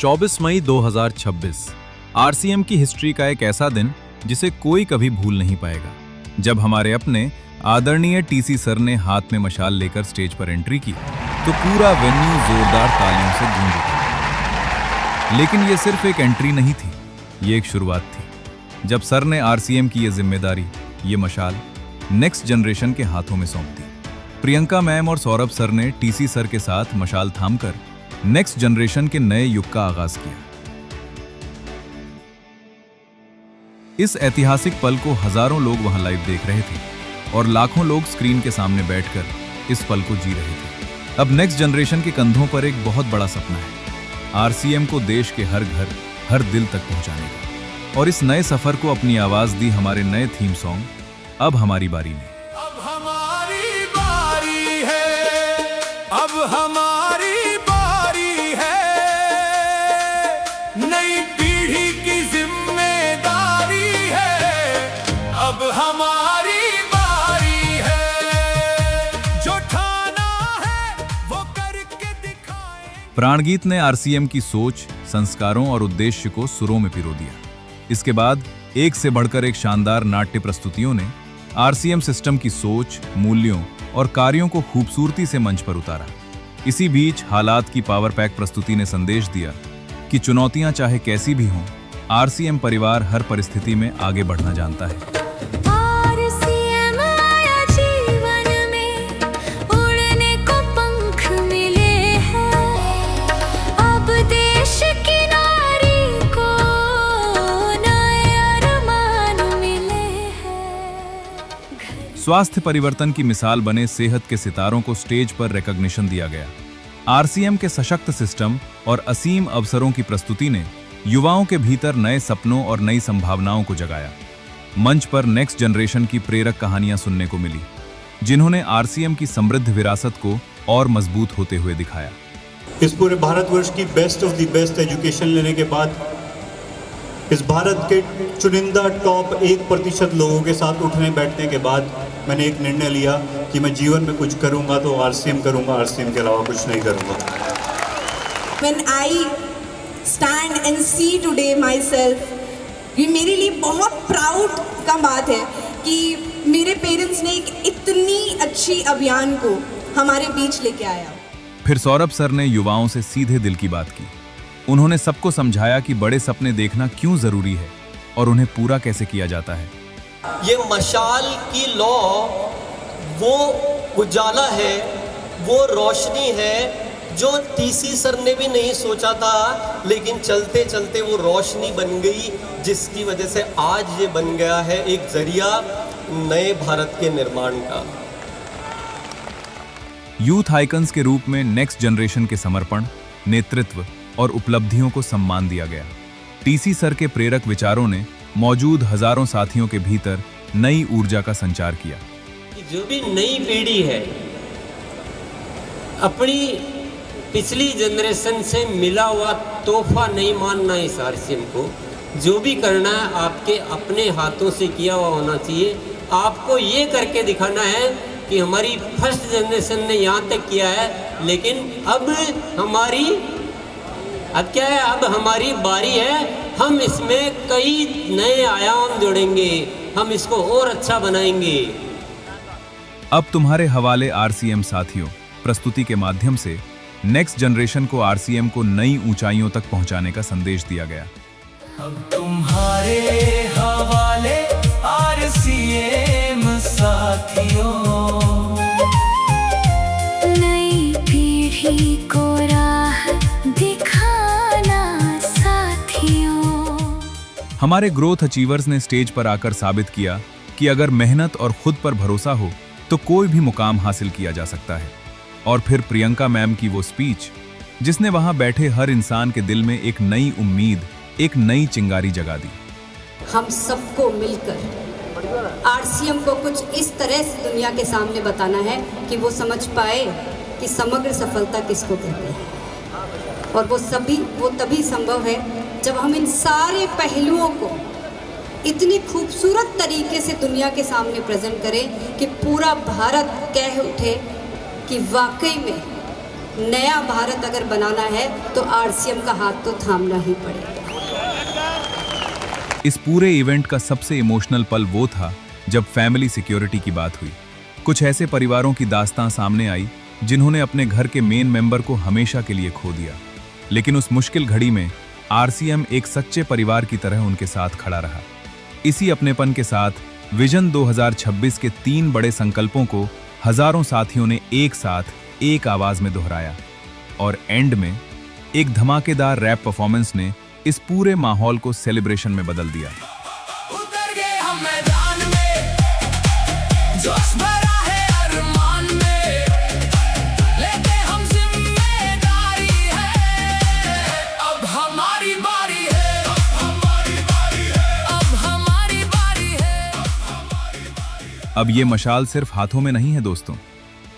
24 मई 2026 RCM की history का एक ऐसा दिन जिसे कोई कभी भूल नहीं पाएगा, जब हमारे अपने आदरणीय टीसी सर ने हाथ में मशाल लेकर स्टेज पर एंट्री की तो पूरा वेन्यू जोरदार तालियों से गूंज उठा। लेकिन ये सिर्फ एक एंट्री नहीं थी, ये एक शुरुआत थी। जब सर ने आरसीएम की ये जिम्मेदारी, ये मशाल नेक्स्ट जनरेशन के हाथों में सौंप दी। प्रियंका मैम और सौरभ सर ने टीसी सर के साथ मशाल थामकर नेक्स्ट जनरेशन के नए युग का आगाज किया। इस ऐतिहासिक पल को हजारों लोग वहां लाइव देख रहे थे और लाखों लोग स्क्रीन के सामने बैठकर इस पल को जी रहे थे। अब नेक्स्ट जनरेशन के कंधों पर एक बहुत बड़ा सपना है, आरसीएम को देश के हर घर, हर दिल तक पहुंचाने का। और इस नए सफर को अपनी आवाज दी हमारे नए थीम सॉन्ग अब हमारी बारी ने। अब हमारी बारी है, अब हमारी बारी है, नई पीढ़ी की जिम्मेदारी है। अब हमारी बारी है, जो ठाना है वो करके दिखाएं। प्राणगीत ने आरसीएम की सोच, संस्कारों और उद्देश्य को सुरों में पिरो दिया। इसके बाद एक से बढ़कर एक शानदार नाट्य प्रस्तुतियों ने आरसीएम सिस्टम की सोच, मूल्यों और कार्यों को खूबसूरती से मंच पर उतारा। इसी बीच हालात की पावर पैक प्रस्तुति ने संदेश दिया कि चुनौतियां चाहे कैसी भी हों, आरसीएम परिवार हर परिस्थिति में आगे बढ़ना जानता है। स्वास्थ्य परिवर्तन की मिसाल बने सेहत के सितारों को स्टेज पर रिकॉग्निशन दिया गया। आरसीएम के सशक्त सिस्टम और असीम अवसरों की प्रस्तुति ने युवाओं के भीतर नए सपनों और नई संभावनाओं को जगाया। मंच पर नेक्स्ट जनरेशन की प्रेरक कहानियां सुनने को मिली, जिन्होंने आरसीएम की समृद्ध विरासत को और मजबूत होते हुए दिखाया। इस पूरे भारतवर्ष की best of the best education लेने के बाद इस भारत के चुनिंदा टॉप 1% लोगों के साथ उठने बैठने के बाद मैंने एक निर्णय लिया कि मैं जीवन में कुछ करूंगा तो आरसीएम करूंगा, आरसीएम के अलावा कुछ नहीं करूंगा। When I stand and see today myself, ये मेरे लिए बहुत प्राउड का बात है कि मेरे पेरेंट्स ने एक इतनी अच्छी अभियान को हमारे बीच लेके आया। फिर सौरभ सर ने युवाओं से सीधे दिल की बात की। उन्होंने सबको समझाया कि बड़े सपने देखना क्यों जरूरी है और उन्हें पूरा कैसे किया जाता है। ये मशाल की लौ वो उजाला है, वो रोशनी है जो टीसी सर ने भी नहीं सोचा था, लेकिन चलते चलते वो रोशनी बन गई, जिसकी वजह से आज ये बन गया है एक जरिया नए भारत के निर्माण का। यूथ आइकन्स के रूप में नेक्स्ट जनरेशन के समर्पण, नेतृत्व और उपलब्धियों को सम्मान दिया गया। टीसी सर के प्रेरक विचारों ने मौजूद हजारों साथियों के भीतर नई ऊर्जा का संचार किया। जो भी नई पीढ़ी है, अपनी पिछली जनरेशन से मिला हुआ तोहफा नहीं मानना इस आरसीएम को। जो भी करना है आपके अपने हाथों से किया हुआ होना चाहिए। आपको ये करके दिखाना है कि हमारी फर्स्ट जनरेशन ने यहाँ तक किया है, लेकिन अब क्या है, अब हमारी बारी है। हम इसमें कई नए आयाम जोड़ेंगे, हम इसको और अच्छा बनाएंगे। अब तुम्हारे हवाले आरसीएम साथियों, प्रस्तुति के माध्यम से नेक्स्ट जनरेशन को आरसीएम को नई ऊंचाइयों तक पहुंचाने का संदेश दिया गया। अब तुम्हारे हवाले आरसीएम साथियों, नई पीढ़ी को राह दिखाना साथियों। हमारे ग्रोथ अचीवर्स ने स्टेज पर आकर साबित किया कि अगर मेहनत और खुद पर भरोसा हो तो कोई भी मुकाम हासिल किया जा सकता है। और फिर प्रियंका मैम की वो स्पीच, जिसने वहां बैठे हर इंसान के दिल में एक नई उम्मीद, एक नई चिंगारी जगा दी। हम सबको मिलकर आरसीएम को कुछ इस तरह से दुनिया के सामने बताना है कि वो समझ पाए कि समग्र सफलता किसको कहते हैं। और वो तभी संभव है जब हम इन सारे पहलुओं को इतनी खूबसूरत तरीके से दुनिया के सामने प्रेजेंट करें कि पूरा भारत कह उठे कि वाकई में नया भारत अगर बनाना है तो आरसीएम का हाथ तो थामना ही पड़ेगा। इस पूरे इवेंट का सबसे इमोशनल पल वो था जब फैमिली सिक्योरिटी की बात हुई। कुछ ऐसे परिवारों की दास्तां सामने आई जिन्होंने अपने घर के मेन मेंबर को हमेशा के लिए खो दिया, लेकिन उस मुश्किल घड़ी में आरसीएम एक सच्चे परिवार की तरह उनके साथ खड़ा रहा। इसी अपनेपन के साथ विजन 2026 के 3 बड़े संकल्पों को हजारों साथियों ने एक साथ एक आवाज में दोहराया और एंड में एक धमाकेदार रैप परफॉर्मेंस ने इस पूरे माहौल को सेलिब्रेशन में बदल दिया। उतर गए हम मैदान में, जोश भरा है अरमान में, लेते हम जिम्मेदारी है, अब हमारी बारी है, अब हमारी बारी है, अब हमारी बारी है। अब ये मशाल सिर्फ हाथों में नहीं है दोस्तों,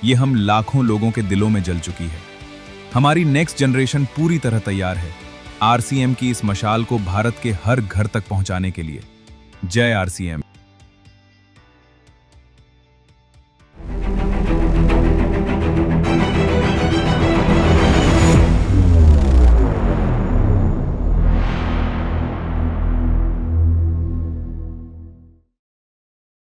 ये हम लाखों लोगों के दिलों में जल चुकी है। हमारी नेक्स्ट जनरेशन पूरी तरह तैयार है आरसीएम की इस मशाल को भारत के हर घर तक पहुंचाने के लिए। जय आरसीएम।